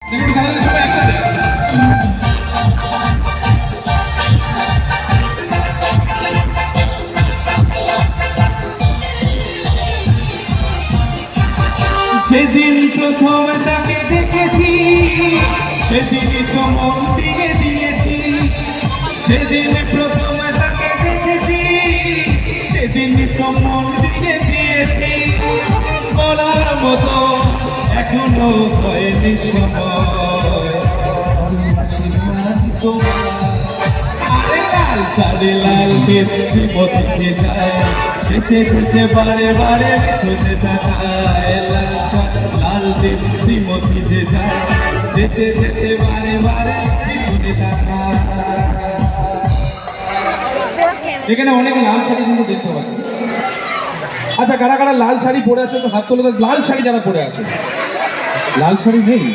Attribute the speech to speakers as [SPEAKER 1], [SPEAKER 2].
[SPEAKER 1] সবাই একসাথে। যেদিন প্রথম তাকে দেখেছি সেদিনই তো মন দিয়ে দিয়েছি, সেদিন প্রথম তাকে দেখেছি সেদিনই তো মন দিয়ে দিয়েছি। বলার মতো এখনো হয়নি সময়, আরে লাল শাড়ি লাল শ্রীমতীকে যায়, যেতে যেতে বারে বারে ছুটে তাকায়। লাল শাড়ি লাল শ্রীমতীতে যায়, যেতে যেতে বারে বারে ছুটে তাকায়। এখানে অনেক লাল শাড়ি কিন্তু দেখতে পাচ্ছি। আচ্ছা, কারা কারা লাল শাড়ি পরে আছে একটু হাত তোলো। লাল শাড়ি যারা পরে আছে, লাল শাড়ি নেই?